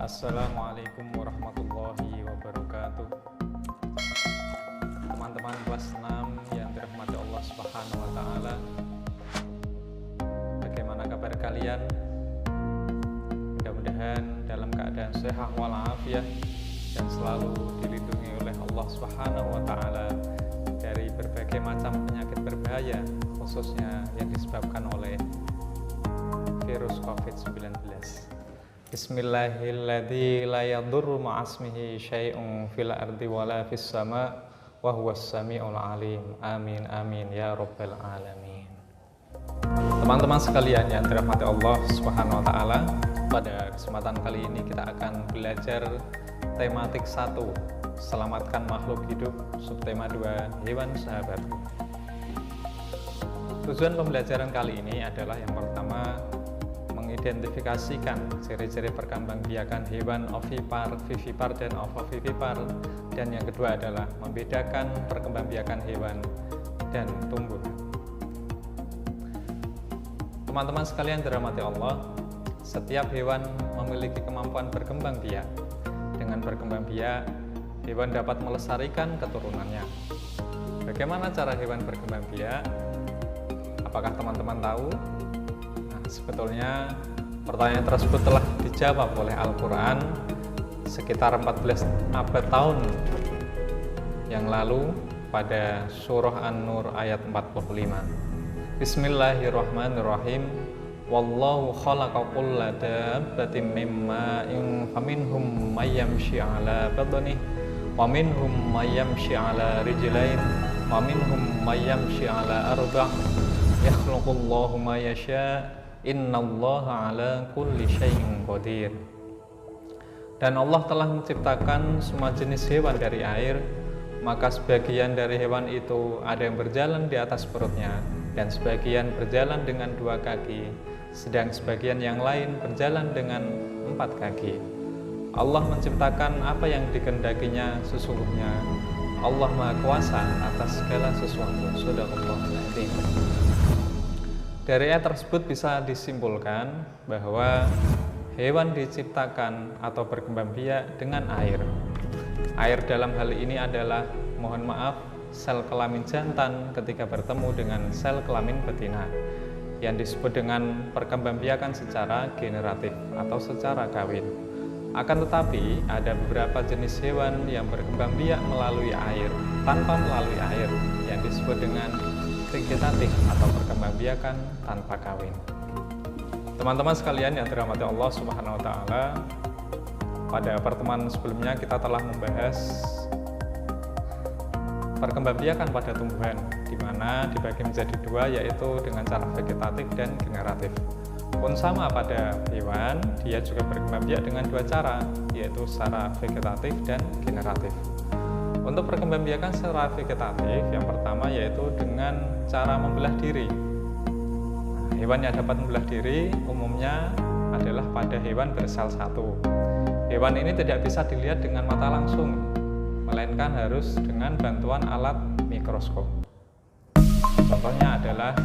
Assalamualaikum warahmatullahi wabarakatuh. Teman-teman kelas 6 yang dirahmati Allah Subhanahu wa taala. Bagaimana kabar kalian? Mudah-mudahan dalam keadaan sehat walafiat dan selalu dilindungi oleh Allah Subhanahu wa taala dari berbagai macam penyakit berbahaya, khususnya yang disebabkan oleh virus COVID-19. Bismillahilladzi la yadurru ma'asmihi syai'un fil ardi wala fis sama' wa huwas samiul alim. Amin amin ya rabbal alamin. Teman-teman sekalian yang dirahmati Allah Subhanahu wa taala, pada kesempatan kali ini kita akan belajar tematik 1, selamatkan makhluk hidup, subtema 2, hewan sahabatku. Tujuan pembelajaran kali ini adalah yang pertama, mengidentifikasikan ciri-ciri perkembangbiakan hewan ovipar, vivipar, dan ovovivipar, dan yang kedua adalah membedakan perkembangbiakan hewan dan tumbuhan. Teman-teman sekalian dirahmati Allah, setiap hewan memiliki kemampuan berkembang biak. Dengan berkembang biak, hewan dapat melestarikan keturunannya. Bagaimana cara hewan berkembang biak? Apakah teman-teman tahu? Sebetulnya pertanyaan tersebut telah dijawab oleh Al-Quran sekitar 14 abad tahun yang lalu pada surah An-Nur ayat 45. Bismillahirrahmanirrahim. Wallahu khalaqa kulla dabbatin mimma in faminhum may yamshi ala badnihi wa minhum may yamshi ala rijlain wa minhum may yamshi ala arba' yakhluqullahu ma yasha' Innallaha ala kulli syai'in qadir. Dan Allah telah menciptakan semua jenis hewan dari air, maka sebagian dari hewan itu ada yang berjalan di atas perutnya dan sebagian berjalan dengan 2 kaki, sedang sebagian yang lain berjalan dengan 4 kaki. Allah menciptakan apa yang dikehendakinya, sesungguhnya Allah Maha Kuasa atas segala sesuatu. Shadaqallahul adzim. Dari ayat tersebut bisa disimpulkan bahwa hewan diciptakan atau berkembang biak dengan air. Air dalam hal ini adalah, mohon maaf, sel kelamin jantan ketika bertemu dengan sel kelamin betina, yang disebut dengan perkembangbiakan secara generatif atau secara kawin. Akan tetapi ada beberapa jenis hewan yang berkembang biak melalui air, tanpa melalui air, yang disebut dengan vegetatif atau perkembangbiakan tanpa kawin. Teman-teman sekalian yang dirahmati Allah Subhanahu wa taala, pada pertemuan sebelumnya kita telah membahas perkembangbiakan pada tumbuhan, di mana dibagi menjadi 2, yaitu dengan cara vegetatif dan generatif. Pun sama pada hewan, dia juga berkembang biak dengan 2 cara, yaitu secara vegetatif dan generatif. Untuk perkembangbiakan secara vegetatif, yang pertama yaitu dengan cara membelah diri. Hewan yang dapat membelah diri umumnya adalah pada hewan bersel 1. Hewan ini tidak bisa dilihat dengan mata langsung, melainkan harus dengan bantuan alat mikroskop. Contohnya adalah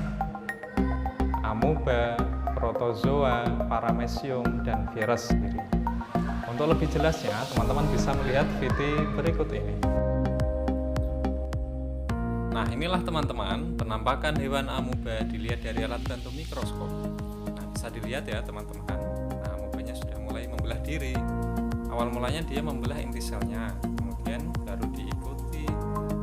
amuba, protozoa, paramecium, dan virus. Untuk lebih jelasnya, teman-teman bisa melihat video berikut ini. Nah, inilah teman-teman penampakan hewan amuba dilihat dari alat bantu mikroskop. Nah, bisa dilihat ya teman-teman. Nah, amubanya sudah mulai membelah diri. Awal mulanya dia membelah inti selnya, kemudian baru diikuti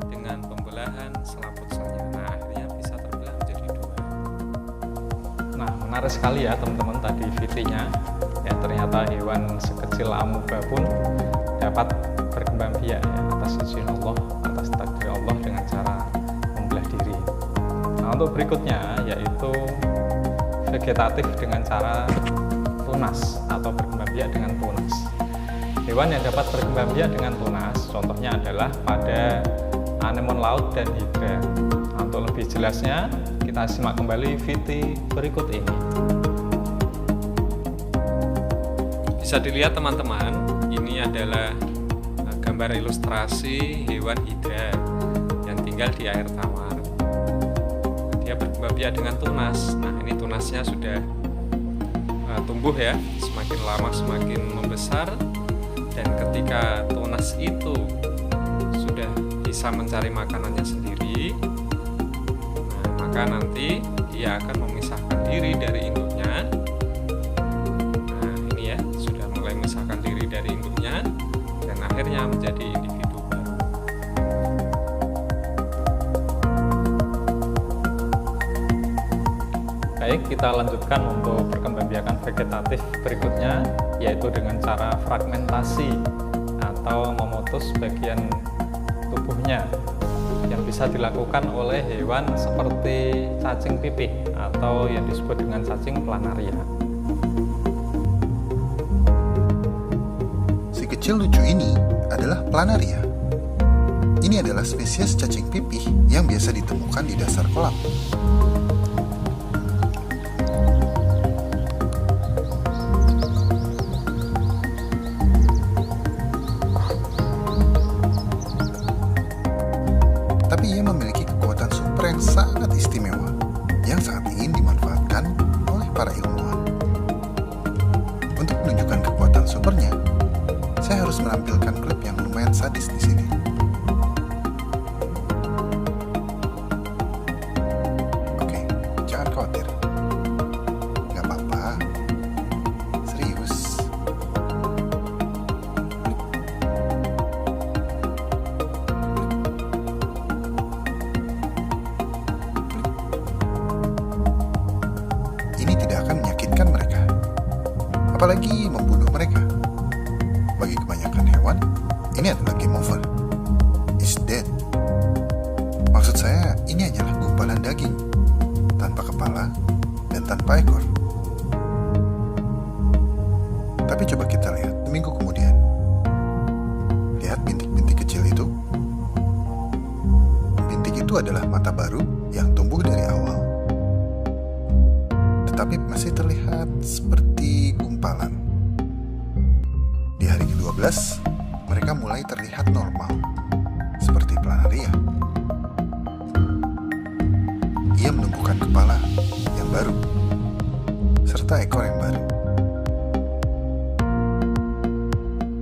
dengan pembelahan selaput selnya. Nah, akhirnya bisa terbelah menjadi 2. Nah, menarik sekali ya teman-teman tadi videonya. Ya, ternyata hewan sekecil amuba pun dapat berkembang biak ya, atas izin Allah, atas takdir Allah dengan cara membelah diri. Nah, untuk berikutnya yaitu vegetatif dengan cara tunas atau berkembang biak dengan tunas. Hewan yang dapat berkembang biak dengan tunas contohnya adalah pada anemon laut dan hidra. Nah, untuk lebih jelasnya kita simak kembali video berikut ini. Bisa dilihat teman-teman, ini adalah gambar ilustrasi hewan hidra yang tinggal di air tawar. Dia berkembang biak dengan tunas. Nah, ini tunasnya sudah tumbuh ya, semakin lama semakin membesar, dan ketika tunas itu sudah bisa mencari makanannya sendiri, maka nanti dia akan memisahkan diri dari induknya. Nah ini ya, sudah mulai memisahkan diri dari induknya dan akhirnya menjadi individu baru. Baik, kita lanjutkan untuk perkembangbiakan vegetatif berikutnya, yaitu dengan cara fragmentasi atau memutus bagian tubuhnya, yang bisa dilakukan oleh hewan seperti cacing pipih atau yang disebut dengan cacing planaria. Si kecil lucu ini adalah planaria. Ini adalah spesies cacing pipih yang biasa ditemukan di dasar kolam. Tapi ia memiliki kekuatan super yang sangat istimewa, yang sangat ingin dimanfaatkan oleh para ilmuwan. Untuk menunjukkan kekuatan supernya, saya harus menampilkan klip yang lumayan sadis di sini. Oke, jangan khawatir. Gak apa-apa. Serius. Ini tidak akan menyakitkan mereka, apalagi membunuh mereka. Bagi kebanyakan hewan, ini adalah game over. Is dead. Maksud saya, ini hanyalah gumpalan daging, tanpa kepala dan tanpa ekor. Tapi coba kita lihat seminggu kemudian. Lihat bintik-bintik kecil itu. Bintik itu adalah mata baru yang tumbuh dari awal, tetapi masih terlihat seperti gumpalan. Di hari ke-12, mereka mulai terlihat normal, seperti planaria. Ia menumbuhkan kepala yang baru, serta ekor yang baru.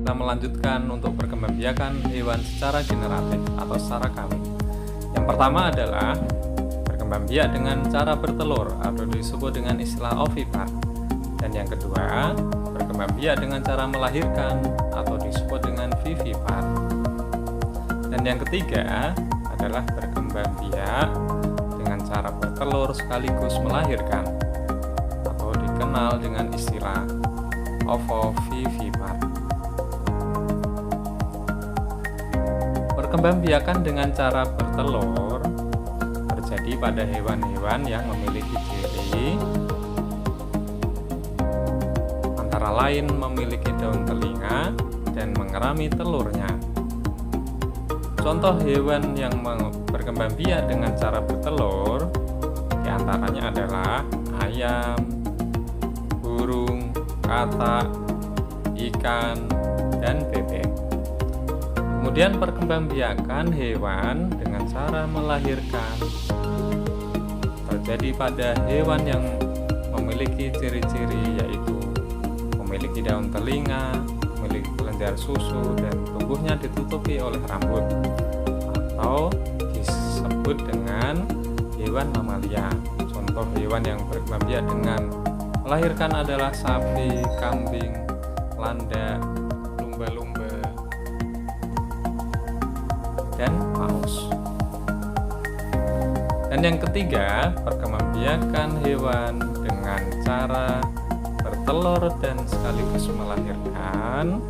Kita melanjutkan untuk perkembangbiakan hewan secara generatif atau secara kawin. Yang pertama adalah berkembangbiak dengan cara bertelur atau disebut dengan istilah ovipar. Dan yang kedua, berkembangbiak dengan cara melahirkan atau disebut dengan vivipar. Dan yang ketiga adalah berkembangbiak dengan cara bertelur sekaligus melahirkan atau dikenal dengan istilah ovovivipar. Perkembangbiakan dengan cara bertelur terjadi pada hewan-hewan yang memiliki ciri antara lain memiliki daun telinga dan mengerami telurnya. Contoh hewan yang berkembangbiak dengan cara bertelur diantaranya adalah ayam, burung, katak, ikan, dan bebek. Kemudian perkembangbiakan hewan dengan cara melahirkan terjadi pada hewan yang memiliki ciri-ciri yaitu memiliki daun telinga, memiliki kelenjar susu, dan tubuhnya ditutupi oleh rambut, atau disebut dengan hewan mamalia. Contoh hewan yang berkembangbiak dengan melahirkan adalah sapi, kambing, landak, lumba-lumba, dan paus. Dan yang ketiga, perkembangbiakan hewan dengan cara bertelur dan sekaligus melahirkan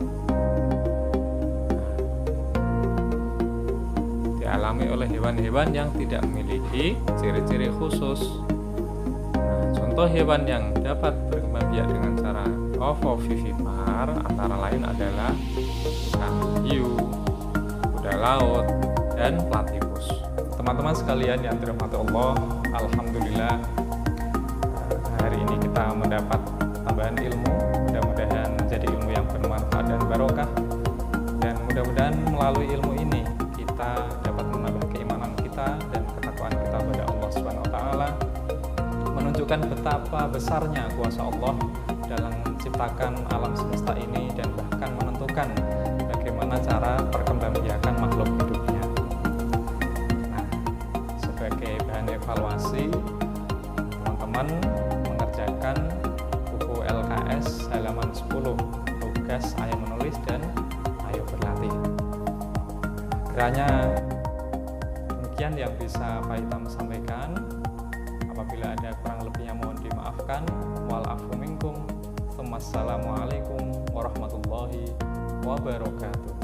dialami oleh hewan-hewan yang tidak memiliki ciri-ciri khusus. Contoh hewan yang dapat berkembangbiak dengan cara ovovivipar antara lain adalah ikan hiu, kuda laut, dan platypus. Teman-teman sekalian yang dirahmati Allah, alhamdulillah hari ini kita mendapat tambahan ilmu. Mudah-mudahan menjadi ilmu yang bermanfaat dan barokah, dan mudah-mudahan melalui ilmu ini kita dapat menambah keimanan kita dan ketakwaan kita pada Allah Subhanahu wa taala, menunjukkan betapa besarnya kuasa Allah dalam menciptakan alam semesta ini dan bahkan menentukan bagaimana cara perkembangbiakan makhluk hidupnya. Nah, sebagai bahan evaluasi, teman-teman mengerjakan buku LKS halaman 10, tugas ayo menulis dan ayo berlatih. Kiranya demikian yang bisa Pak Hitam sampaikan. Apabila ada kurang lebihnya mohon dimaafkan. Wal afu minkum. Wassalamualaikum warahmatullahi wabarakatuh.